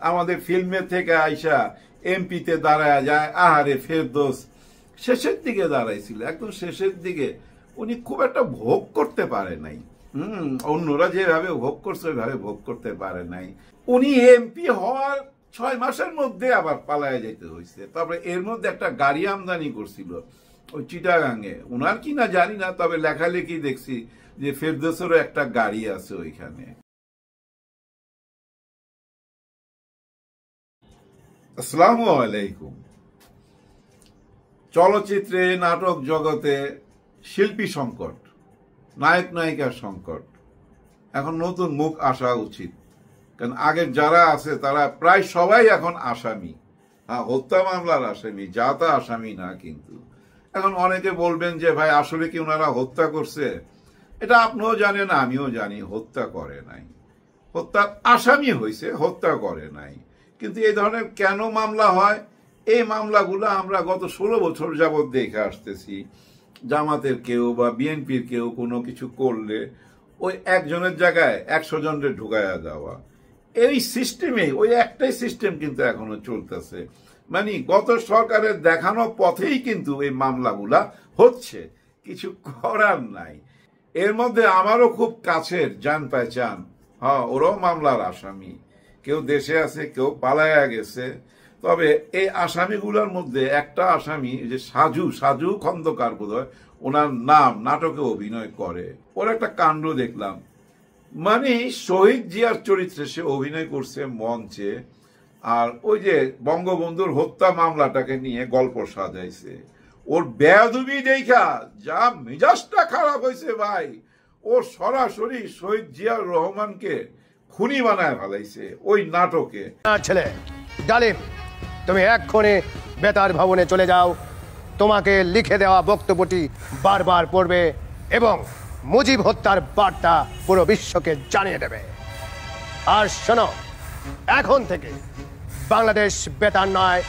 আমাদের ফিল্মে থেকে আইসা এমপিতে দাঁড়ায় যায়, আহারে ফেরদৌস শেষের দিকে দাঁড়াইছিল, একদম শেষের দিকে। উনি খুব একটা ভোগ করতে পারে নাই। অন্যরা যেভাবে ভোগ করছে ওইভাবে ভোগ করতে পারে নাই। উনি এমপি হওয়ার 6 মাসের মধ্যে আবার পালায় যেতে হয়েছে। তারপরে এর মধ্যে একটা গাড়ি আমদানি করছিল ওই চিটাগাঙে, উনার কিনা জানি না, তবে লেখালেখি দেখছি যে ফেরদৌসেরও একটা গাড়ি আছে ওইখানে। আসসালামু আলাইকুম। চলচ্চিত্রে নাটক জগতে শিল্পী সংকট, নায়ক নায়িকার সংকট, এখন নতুন মুখ আসা উচিত। কারণ আগের যারা আছে তারা প্রায় সবাই এখন আসামি, হত্যা মামলার আসামি, জাতা আসামি না। কিন্তু এখন অনেকে বলবেন যে ভাই আসলে কি ওনারা হত্যা করছে? এটা আপনিও জানেন, আমিও জানি, হত্যা করে নাই। হত্যার আসামি হয়েছে, হত্যা করে নাই। কিন্তু এই ধরনের কেন মামলা হয়? এই মামলাগুলো আমরা গত 16 বছর যাবৎ দেখে আসতেছি। জামাতের কেউ বা বিএনপির কেউ কোনো কিছু করলে ওই একজনের জায়গায় 100 জনের ঢুকাইয়া দেওয়া, এই সিস্টেমে, ওই একটাই সিস্টেম কিন্তু এখনো চলতেছে। মানে গত সরকারের দেখানো পথেই কিন্তু এই মামলাগুলা হচ্ছে, কিছু করার নাই। এর মধ্যে আমারও খুব কাছের জান পেহচান, ওরাও মামলার আসামি। কেউ দেশে আছে, কেউ পালায়া গেছে। তবে এই আসামিগুলোর মধ্যে একটা আসামি যে সাজু খন্দকার বোধহয় ওনার নাম, নাটকে অভিনয় করে। ওর একটা কাণ্ড দেখলাম, মানে শহীদ জিয়ার চরিত্রে সে অভিনয় করছে মঞ্চে, আর ওই যে বঙ্গবন্ধুর হত্যা মামলাটাকে নিয়ে গল্প সাজাইছে। ওর বেয়াদবি দেখা যা মেজাজটা খারাপ হয়েছে ভাই, ও সরাসরি শহীদ জিয়ার রহমানকে খুনি বানায় ফেলাইছে ওই নাটকে। ছেলে ডালিম, তুমি এক্ষণে বেতার ভবনে চলে যাও। তোমাকে লিখে দেওয়া বক্তব্যটি বারবার পড়বে এবং মুজিব হত্যার বার্তা পুরো বিশ্বকে জানিয়ে দেবে। আর শোনো, এখন থেকে বাংলাদেশ বেতার নয়,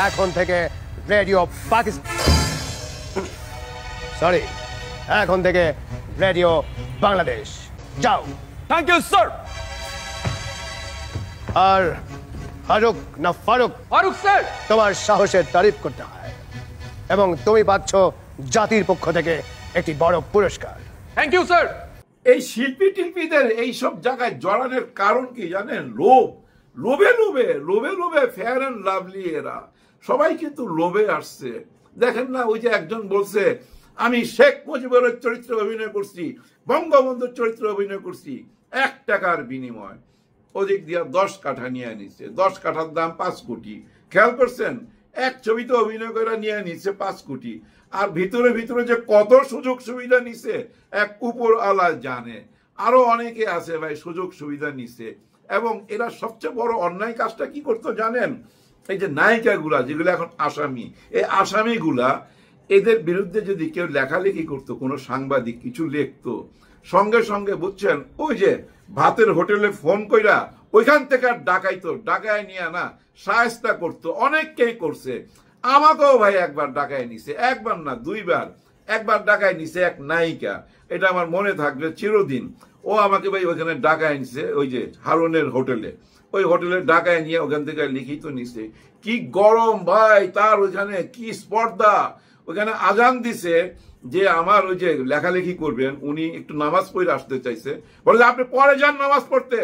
এখন থেকে রেডিও পাকিস্তান, সরি, এখন থেকে রেডিও বাংলাদেশ। যাও। Thank you sir. আর ফারুক না ফারুক? ফারুক স্যার। তোমার সাহসের তারিফ করতে হয় এবং তুমি পাচ্ছ জাতির পক্ষ থেকে একটি বড় পুরস্কার। Thank you sir. এই শিল্পী টিল্পীদের এইসব জায়গায় জড়ানোর কারণ কি জানেন? লোভ। লোভে লোভে লোভে লোভে ফেয়ার অ্যান্ড লাভলি এরা সবাই কিন্তু লোভে আসছে। দেখেন না, ওই যে একজন বলছে আমি শেখ মুজিবের চরিত্রে অভিনয় করছি, বঙ্গবন্ধুর চরিত্রে অভিনয় করছি, 1 টাকার বিনিময়। ওদিক দিয়া 10 কাঠা নিয়ে নিচ্ছে, 10 কাঠার দাম 5 কোটি। খেয়াল করছেন? এক ছবিতে অভিনয় করে নিয়ে নিচ্ছে 5 কোটি। আর ভিতরে ভিতরে যে কত সুযোগ সুবিধা নিছে এক উপর আলা জানে। আরো অনেকে আছে ভাই সুযোগ সুবিধা নিছে। এবং এরা সবচেয়ে বড় অন্যায় কাজটা কি করতো জানেন? এই যে নায়িকাগুলা যেগুলো এখন আসামি, এই আসামিগুলা, এদের বিরুদ্ধে যদি কেউ লেখালেখি করতো, কোনো সাংবাদিক কিছু লিখতো, সঙ্গে সঙ্গে বুঝছেন ওই যে ভাতের হোটেলে ফোন কইরা ওইখান থেকে আর ডাকাইতো, ডাকায় নিয়ে না শায়েস্তা করতো। অনেককেই করছে, আমাকেও ভাই একবার ডাকায় নিছে, একবার না 2 বার। একবার ডাকায় নিছে এক নায়িকা, এটা আমার মনে থাকবে চিরদিন। ও আমাকে ভাই ওইখানে ডাকায় নিছে, ওই যে হারুনের হোটেলে, ওই হোটেলে ডাকায় নিয়ে ওখান থেকে লিখিত নিছে। কি গরম ভাই তার ওইখানে, কি স্পর্ধা! ওইখানে আজান দিছে যে আমার ওই যে লেখালেখি করবেন, উনি একটু নামাজ পড়ে আসতে চাইছে, বলে আপনি পরে যান নামাজ পড়তে,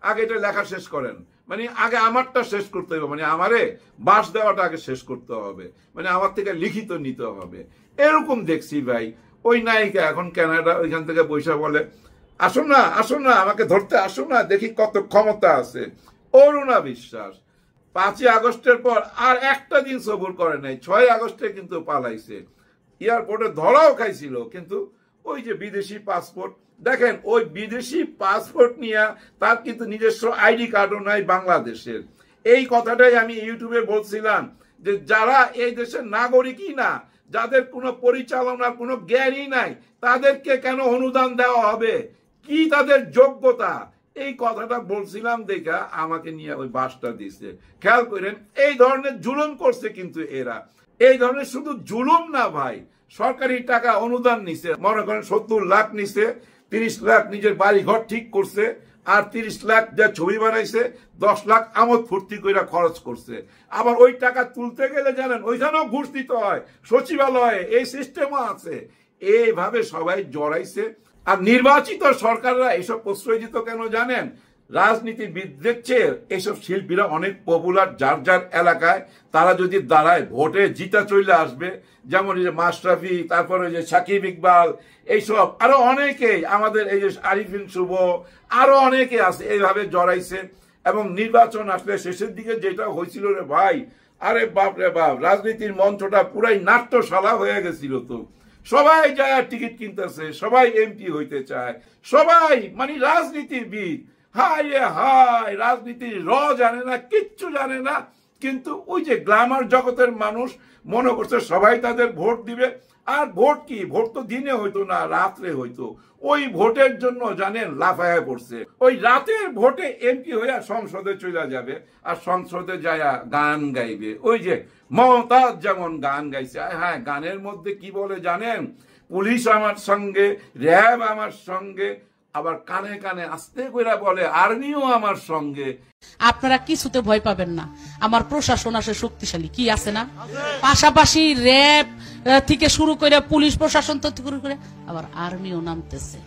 আগে এটা লেখা শেষ করেন। মানে আগে আমারটা শেষ করতে হবে, মানে আমারে বাস দেওয়াটা আগে শেষ করতে হবে, মানে আমার থেকে লিখিত নিতে হবে। এরকম দেখছি ভাই। ওই নায়িকা এখন কানাডা, ওইখান থেকে পয়সা বলে আসুন না, আসুন না, আমাকে ধরতে আসুন না, দেখি কত ক্ষমতা আছে। অরুণা বিশ্বাস 5ই আগস্টের পর আর একটা দিন সবুর করে নাই, 6 আগস্টে কিন্তু পালাইছে। এয়ারপোর্টে ধরাও খাইছিল, কিন্তু ওই যে বিদেশি পাসপোর্ট, দেখেন ওই বিদেশি পাসপোর্ট নিয়ে তার কিন্তু নিজস্ব আইডি কার্ডও নাই বাংলাদেশের। এই কথাটাই আমি ইউটিউবে বলছিলাম যে যারা এই দেশের নাগরিকই না, যাদের কোনো পরিচালনার কোনো জ্ঞানই নাই, তাদেরকে কেন অনুদান দেওয়া হবে? কি তাদের যোগ্যতা? এই কথাটা বলছিলাম দেখা আমাকে নিয়ে ওই বাসটা দিছে। খেয়াল করেন, এই ধরনের জুলুম করছে কিন্তু এরা। এই ধরনের শুধু জুলুম না ভাই, সরকারি টাকা অনুদান নিছে, মনে করেন 70 লাখ নিছে, 30 লাখ নিজের বাড়ি ঘর ঠিক করছে, আর 30 লাখ যা ছবি বানাইছে 10 লাখ আমোদ ফুর্তি করে খরচ করছে। আবার ওই টাকা তুলতে গেলে জানেন ওইখানেও ঘুষ দিতে হয়, সচিবালয়ে এই সিস্টেমও আছে। এইভাবে সবাই জড়াইছে। আর নির্বাচিত সরকাররা এসব প্রশ্রয় দিত কেন জানেন? রাজনীতিবিদদের চেয়ে এইসব শিল্পীরা অনেক পপুলার, যার যার এলাকায় তারা যদি দাঁড়ায় ভোটে জিতা চলে আসবে। যেমন এই যে মাশরাফি, তারপরে যে সাকিব ইকবাল, এইসব আরো অনেকেই, আমাদের এই যে আরিফিন শুভ, আরো অনেকে আছে, এইভাবে জড়াইছে। এবং নির্বাচন আসলে শেষের দিকে যেটা হয়েছিল রে ভাই, আরে বাপ রে বাপ, রাজনীতির মঞ্চটা পুরাই নাট্যশালা হয়ে গেছিল। তো সবাই যায় টিকিট কিনতেছে, সবাই এমপি হইতে চায়, সবাই মানে রাজনীতিবিদ। হায় রে হায়, রাজনীতির জানে না, কিচ্ছু জানে না। কিন্তু ওই যে গ্ল্যামার জগতের মানুষ মনে করছে সবাই তাদের ভোট দিবে। আর ভোট কি, ভোট তো দিনে হইতো না, রাত্রে হইতো। ওই ভোটের জন্য জানেন লাফায়া পড়ছে। ওই রাতের ভোটে এমপি হইয়া সংসদে চলে যাবে, আর সংসদে যায়া গান গাইবে। ওই যে মমতাজ যেমন গান গাইছে। হ্যাঁ, গানের মধ্যে কি বলে জানেন? পুলিশ আমার সঙ্গে, র্যাব আমার সঙ্গে, আবার কানে কানে আস্তে করে বলে আর্মিও আমার সঙ্গে। আপনারা কিছুতে ভয় পাবেন না, আমার প্রশাসন আছে শক্তিশালী, কি আছে না? পাশাপাশি র্যাব থেকে শুরু করে পুলিশ প্রশাসন থেকে শুরু করে আবার আর্মিও নামতেছে,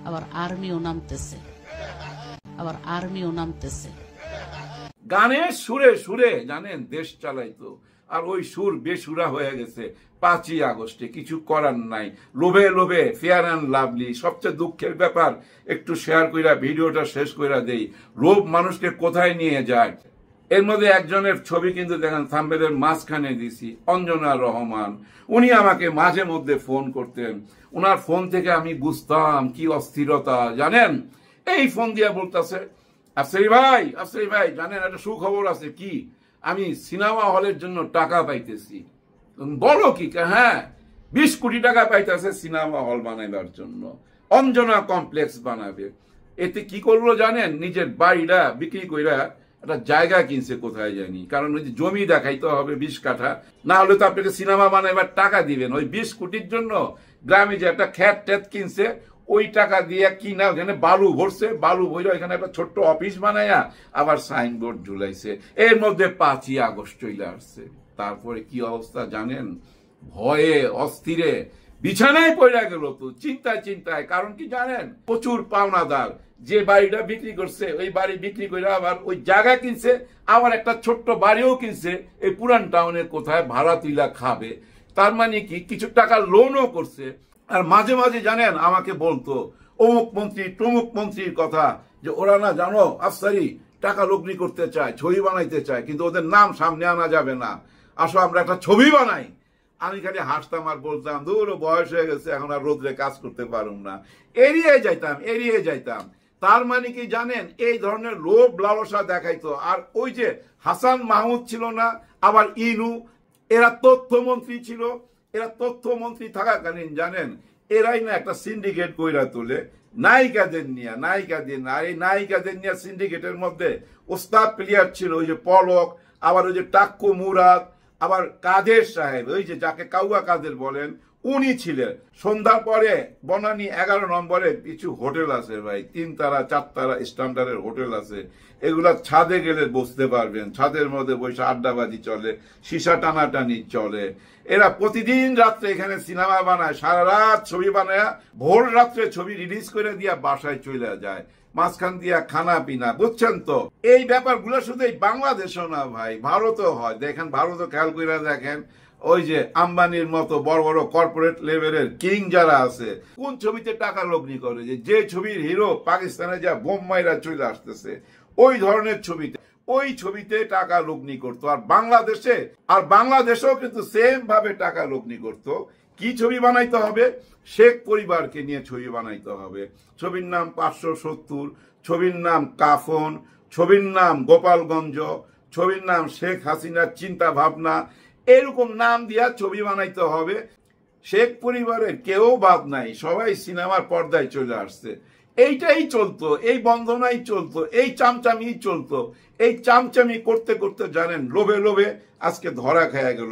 আবার আর্মিও নামতেছে, আবার আর্মিও নামতেছে। গানের সুরে সুরে জানেন দেশ চালাইতো। আর ওই সুর বেসুরা হয়ে গেছে 5ই আগস্টে। কিছু করার নাই, লোভে লোভে ফেয়ার অ্যান্ড লাভলি। সবচেয়ে দুঃখের ব্যাপার, একটু শেয়ার কইরা ভিডিওটা শেষ কইরা দেই, লোভ মানুষকে কোথায় নিয়ে যায়। এর মধ্যে একজনের ছবি কিন্তু দেখেন থাম্বনেলের মাঝখানে দিছি, অঞ্জনা রহমান। উনি আমাকে মাঝে মধ্যে ফোন করতেন। ওনার ফোন থেকে আমি বুঝতাম কি অস্থিরতা জানেন। এই ফোন দিয়ে বলতেছে, আফসারি ভাই জানেন একটা সুখবর আছে। কি? আমি সিনেমা হলের জন্য টাকা পাইতেছি। বলো কি? হ্যাঁ, 20 কোটি টাকা পাইতেছে সিনেমা হল বানাইবার জন্য, অঞ্জনা কমপ্লেক্স বানাবে। এতে কি করলো জানেন? নিজের বাড়িটা বিক্রি কইরা একটা জায়গা কিনছে কোথায় জানি। কারণ ওই যে জমি দেখাইতে হবে 20 কাঠা, না হলে তো আপনাকে সিনেমা বানাইবার টাকা দিবেন। ওই 20 কোটির জন্য গ্রামে যে একটা খ্যাত ট্যাত কিনছে, ওই টাকা দিয়ে কিনা ওখানে বালু ভরছে, বালু ভরে এখানে একটা ছোট্ট অফিস বানায়া আবার সাইনবোর্ড ঝুলাইছে। এর মধ্যে 5ই আগস্ট চলে আসছে। তারপরে কি অবস্থা জানেন? ভয়ে অস্থিরে বিছানায় পড়ে গেল তো, চিন্তায়। কারণ কি জানেন? প্রচুর পাওনাদার। যে বাড়িটা বিক্রি করছে, ওই বাড়ি বিক্রি করে আবার ওই জায়গা কিনছে, আবার একটা ছোট্ট বাড়িও কিনছে এই পুরান টাউনের কোথায় ভাড়া তুইলা খাবে। তার মানে কি কিছু টাকা লোনও করছে। আর মাঝে মাঝে জানেন আমাকে বলতো অমুক মন্ত্রী তমুক মন্ত্রীর কথা, যে ওরা না জানো আফসারি টাকা লগ্নি করতে চায়, ছবি বানাইতে চায়, কিন্তু ওদের নাম সামনে আনা যাবে না, আসো আমরা একটা ছবি বানাই। আমি খালি হাসতাম আর বলতাম দূর, বয়স হয়ে গেছে, এখন আর রোদ্রে কাজ করতে পারুম না। এড়িয়ে যাইতাম। তার মানে কি জানেন? এই ধরনের লোভ লালসা দেখাইতো। আর ওই যে হাসান মাহমুদ ছিল না, আবার ইনু, এরা তথ্যমন্ত্রী ছিল। এরা তথ্যমন্ত্রী থাকাকালীন জানেন এরাই না একটা সিন্ডিকেট কইরা তোলে নায়িকাদের নিয়ে। আর এই নায়িকাদের নিয়ে সিন্ডিকেটের মধ্যে ওস্তাদ প্লেয়ার ছিল ওই যে পলক, আবার ওই যে টাক্কু মুরাদ, আবার কাদের সাহেব, ওই যে যাকে কাউয়া কাদের বলেন, উনি ছিলেন। সন্ধ্যার পরে বনানী 11 নম্বরে কিছু হোটেল আছে ভাই, 3 তারা 4 তারা স্ট্যান্ডার্ডের হোটেল আছে। এগুলা ছাদে গেলে বসতে পারবেন। ছাদের মধ্যে বসে আড্ডাবাজি চলে, সীসা টানাটানি চলে। এরা প্রতিদিন রাত্রে এখানে সিনেমা বানায়, সারা রাত ছবি বানায়, ভোর রাত্রে ছবি রিলিজ করে দিয়া বাসায় চলে যায়, মাঝখান দিয়া খানা পিনা, বুঝছেন তো? এই ব্যাপারগুলো শুধু এই বাংলাদেশও না ভাই, ভারতও হয়। দেখেন ভারতও খেয়াল করে দেখেন, ওই যে আম্বানির মতো বড় বড় কর্পোরেট লেভেলের কিং যারা আছে, কোন ছবিতে টাকা লগ্নি করে, যে ছবির হিরো পাকিস্তানে যা বোম মাইরা চলে আসতেছে, ওই ধরনের ছবিতে টাকা লগ্নি করতো। আর বাংলাদেশেও কিন্তু সেম ভাবে টাকা লগ্নি করতো। কি ছবি বানাইতে হবে? শেখ পরিবারকে নিয়ে ছবি বানাইতে হবে। ছবির নাম 570, ছবির নাম কাফন, ছবির নাম গোপালগঞ্জ, ছবির নাম শেখ হাসিনার চিন্তা ভাবনা, এরকম নাম দিয়া ছবি বানাইতে হবে। শেখ পরিবারের কেউ বাদ নাই, সবাই সিনেমার পর্দায় চলে আসছে। এইটাই চলতো, এই বন্দনাই চলতো, এই চামচামি চলতো। এই চামচামি করতে করতে জানেন লোভে লোভে আজকে ধরা খেয়ে গেল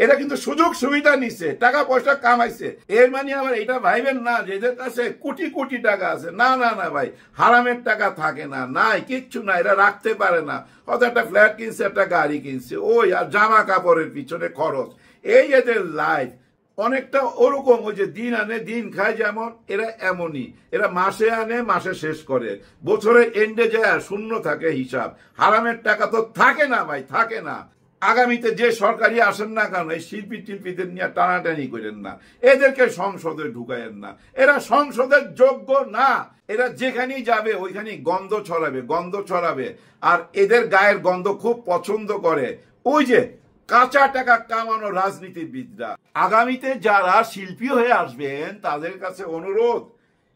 এরা কিন্তু সুযোগ সুবিধা নিছে, টাকা পয়সা কামাইছে। এর মানে আবার এটা ভাইবেন না যে এদের কাছে কোটি কোটি টাকা আছে। না না না ভাই, হারামের টাকা থাকে না, নাই কিচ্ছু না, এরা রাখতে পারে না। হয়তো একটা ফ্ল্যাট কিনছে, একটা গাড়ি কিনছে, ওই আর জামা কাপড়ের পিছনে খরচ, এই এদের লাইফ। অনেকটা ওরকম, ওই যে দিন আনে দিন খায়, যেমন এরা এমনই। এরা মাসে আনে মাসে শেষ করে, বছরে এন্ডে যায় শূন্য থাকে হিসাব। হারামের টাকা তো থাকে না ভাই, থাকে না। আগামীতে যে সরকারি আসেন না কেন, এই শিল্পী টিল্পীদের নিয়ে টানাটানি করেন না, এদেরকে সংসদে ঢুকায়েন না। এরা সংসদের যোগ্য না। এরা যেখানেই যাবে ওইখানেই গন্ধ ছড়াবে, গন্ধ ছড়াবে। আর এদের গায়ের গন্ধ খুব পছন্দ করে ওই যে কাঁচা টাকা কামানো রাজনীতিবিদরা। আগামীতে যারা শিল্পী হয়ে আসবেন তাদের কাছে অনুরোধ,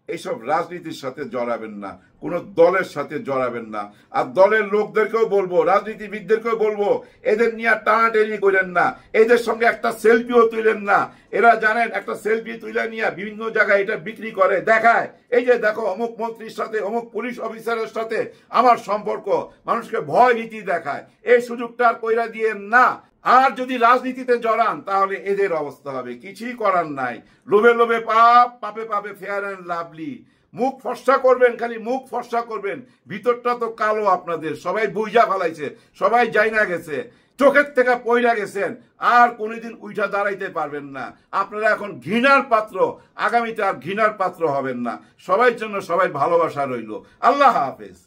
এইসব রাজনীতির সাথে জড়াবেন না, কোন দলের সাথে জড়াবেন না। আর দলের লোকদেরকেও বলবো, রাজনীতিবিদদেরকেও বলবো, এদের নিয়ে টানাটানি করেন না, এদের সঙ্গে একটা সেলফিও তুলেন না। এরা জানেন একটা সেলফি তুলে নিয়ে বিভিন্ন জায়গায় এটা বিক্রি করে, দেখায় এই যে দেখো অমুক মন্ত্রীর সাথে অমুক পুলিশ অফিসারের সাথে আমার সম্পর্ক, মানুষকে ভয় ভীতি দেখায়। এই সুযোগটা আর কইরা দিয়েন না। আর যদি রাজনীতিতে জড়ান তাহলে এদের অবস্থা হবে, কিছুই করার নাই। লোভে লোভে পাপ, পাপে পাপে ফেয়ার অ্যান্ড লাভলি। মুখ ফর্সা করবেন, খালি মুখ ফর্সা করবেন, ভিতরটা তো কালো আপনাদের। সবাই বুঝা ফেলাইছে, সবাই যাইনা গেছে, চোখের থেকে পয়রা গেছেন, আর কোনোদিন উঠা দাঁড়াইতে পারবেন না। আপনারা এখন ঘৃণার পাত্র, আগামীতে আর ঘৃণার পাত্র হবেন না। সবার জন্য সবাই ভালোবাসা রইল। আল্লাহ হাফেজ।